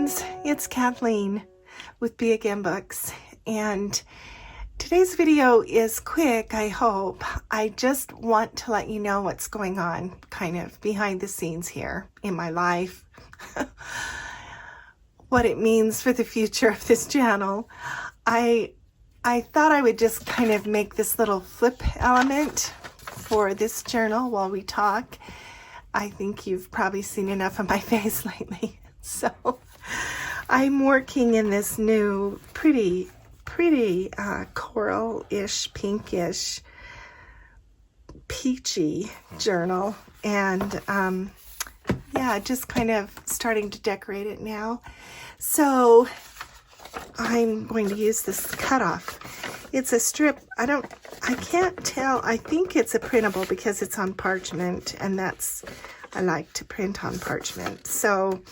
friends, it's Kathleen with Be Again Books, and today's video is quick, I hope. I just want to let you know what's going on kind of behind the scenes here in my life, what it means for the future of this channel. I thought I would just kind of make this little flip element for this journal while we talk. I think you've probably seen enough of my face lately. So I'm working in this new pretty coral-ish, pinkish, peachy journal. And yeah, just kind of starting to decorate it now. So I'm going to use this cutoff. It's a strip. I can't tell. I think it's a printable because it's on parchment, and I like to print on parchment. So,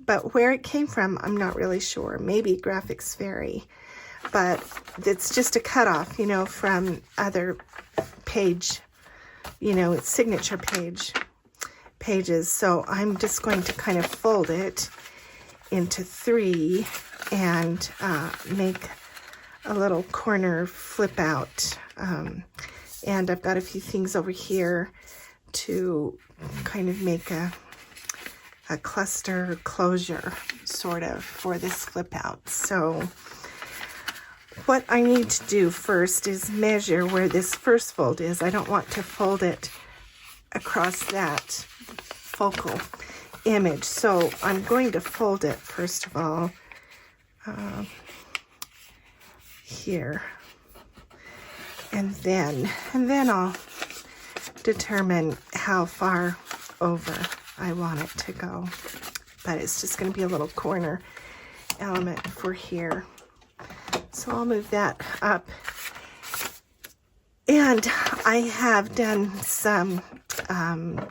but where it came from, I'm not really sure. Maybe graphics vary, but it's just a cutoff, from other page, it's signature pages. So I'm just going to kind of fold it into 3 and make a little corner flip out. And I've got a few things over here to kind of make a cluster closure sort of for this flip out. So what I need to do first is measure where this first fold is. I don't want to fold it across that focal image. So I'm going to fold it first of all here, and then I'll determine how far over I want it to go. But it's just going to be a little corner element for here. So I'll move that up. And I have done some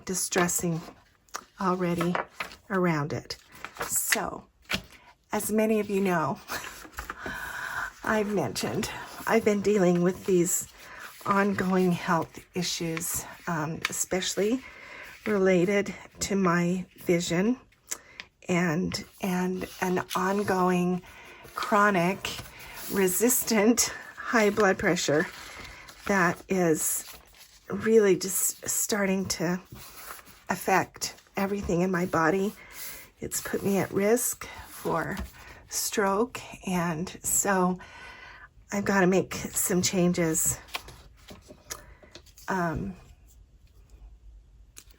distressing already around it. So, as many of you know, I've mentioned I've been dealing with these ongoing health issues, especially related to my vision and an ongoing chronic resistant high blood pressure that is really just starting to affect everything in my body. It's put me at risk for stroke, and so I've got to make some changes.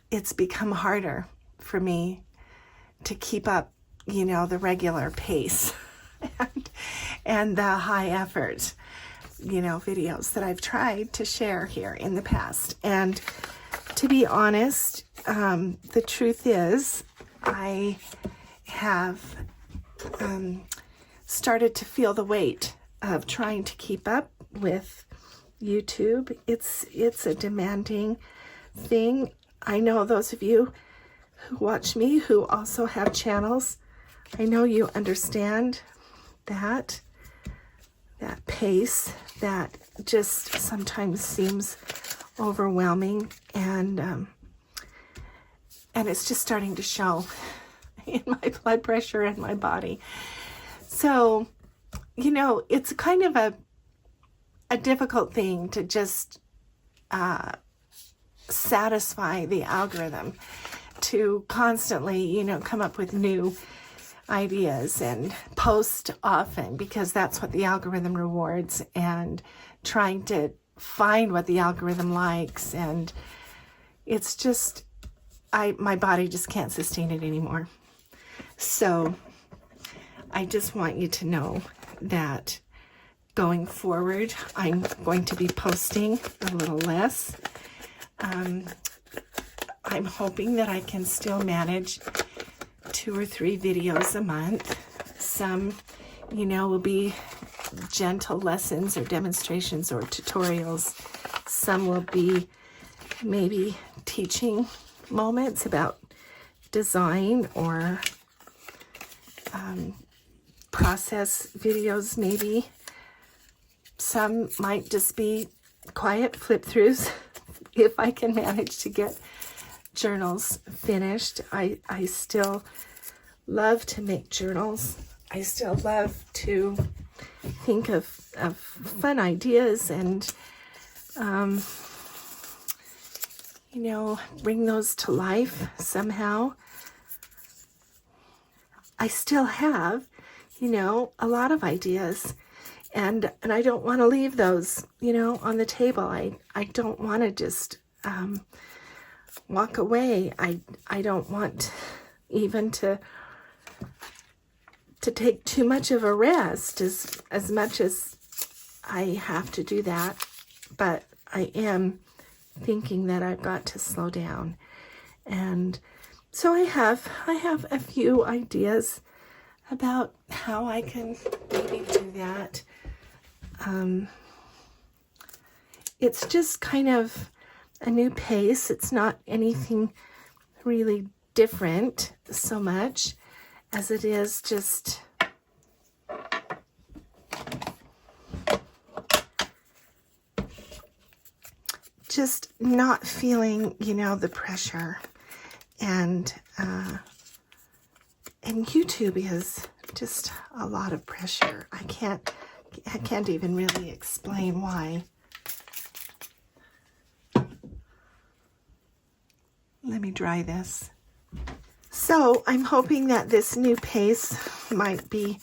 It's become harder for me to keep up, the regular pace and the high effort, videos that I've tried to share here in the past. And to be honest, the truth is I have started to feel the weight of trying to keep up with YouTube. It's a demanding thing. I know those of you who watch me who also have channels, I know you understand that pace that just sometimes seems overwhelming, and it's just starting to show in my blood pressure and my body. So, it's kind of a difficult thing to just satisfy the algorithm, to constantly, come up with new ideas and post often, because that's what the algorithm rewards, and trying to find what the algorithm likes. And it's just, my body just can't sustain it anymore. So I just want you to know that going forward, I'm going to be posting a little less. I'm hoping that I can still manage 2 or 3 videos a month. Some, will be gentle lessons or demonstrations or tutorials. Some will be maybe teaching moments about design or process videos maybe. Some might just be quiet flip-throughs if I can manage to get journals finished. I still love to make journals. I still love to think of fun ideas and, you know, bring those to life somehow. I still have, you know, a lot of ideas, and I don't want to leave those, you know, on the table. I don't want to just walk away. I don't want even to take too much of a rest as much as I have to do that. But I am thinking that I've got to slow down. And so I have a few ideas about how I can maybe do that. It's just kind of a new pace. It's not anything really different so much as it is just not feeling, you know, the pressure. And YouTube is just a lot of pressure. I can't even really explain why. Let me dry this. So I'm hoping that this new pace might be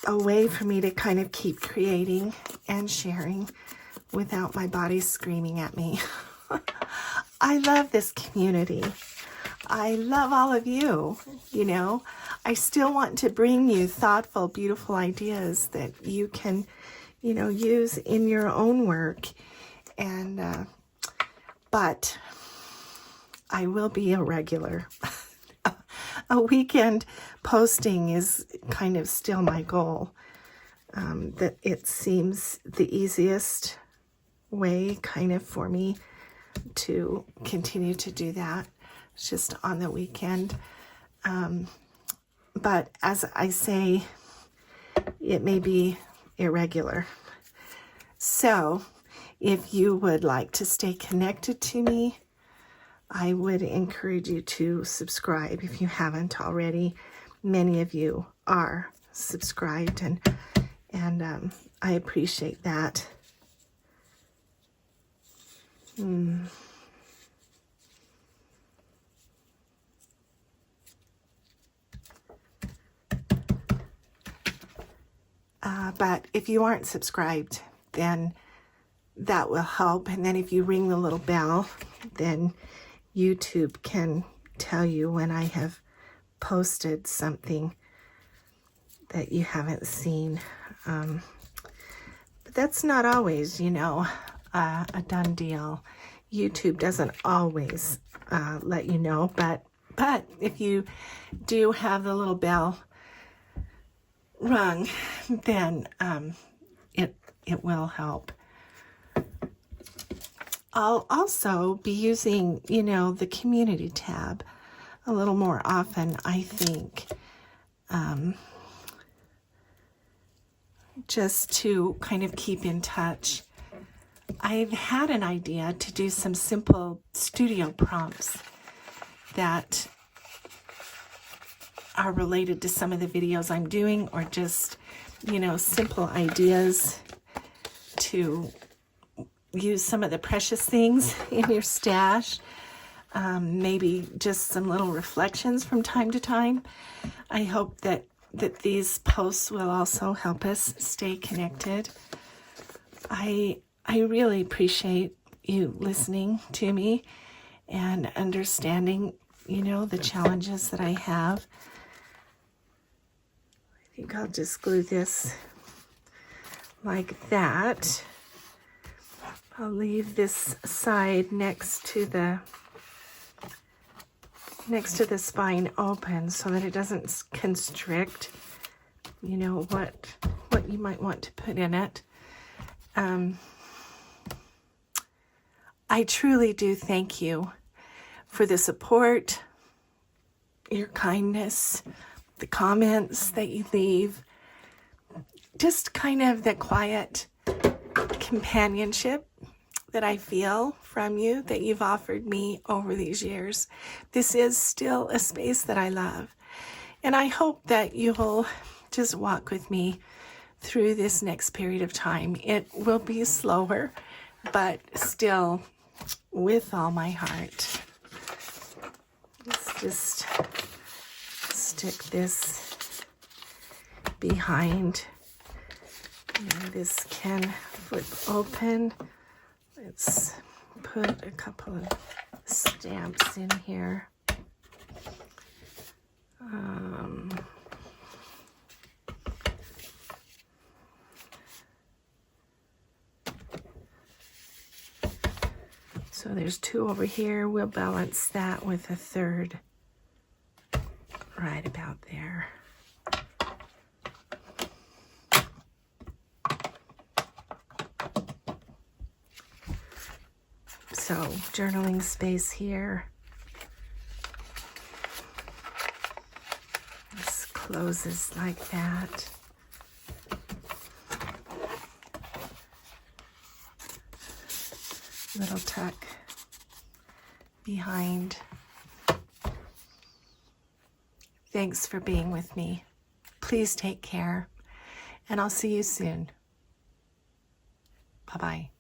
a way for me to kind of keep creating and sharing without my body screaming at me. I love this community. I love all of you, you know. I still want to bring you thoughtful, beautiful ideas that you can, you know, use in your own work. And, but I will be a regular. A weekend posting is kind of still my goal. That it seems the easiest way kind of for me to continue to do that. It's just on the weekend. But as I say, it may be irregular. So if you would like to stay connected to me, I would encourage you to subscribe if you haven't already. Many of you are subscribed, and I appreciate that. But if you aren't subscribed, then that will help. And then if you ring the little bell, then YouTube can tell you when I have posted something that you haven't seen. But that's not always, you know, a done deal. YouTube doesn't always let you know, but if you do have the little bell rung, then it will help. I'll also be using, you know, the community tab a little more often, I think, just to kind of keep in touch. I've had an idea to do some simple studio prompts that are related to some of the videos I'm doing, or just, you know, simple ideas to use some of the precious things in your stash. Maybe just some little reflections from time to time. I hope that these posts will also help us stay connected. I really appreciate you listening to me and understanding, you know, the challenges that I have. I think I'll just glue this like that. I'll leave this side next to the spine open so that it doesn't constrict, you know, what you might want to put in it. I truly do thank you for the support, your kindness, the comments that you leave, just kind of the quiet companionship that I feel from you, that you've offered me over these years. This is still a space that I love. And I hope that you'll just walk with me through this next period of time. It will be slower, but still with all my heart. Let's just stick this behind. And this can flip open. Let's put a couple of stamps in here. So there's 2 over here. We'll balance that with a 3rd right about there. So journaling space here. This closes like that. Little tuck behind. Thanks for being with me. Please take care, and I'll see you soon. Bye-bye.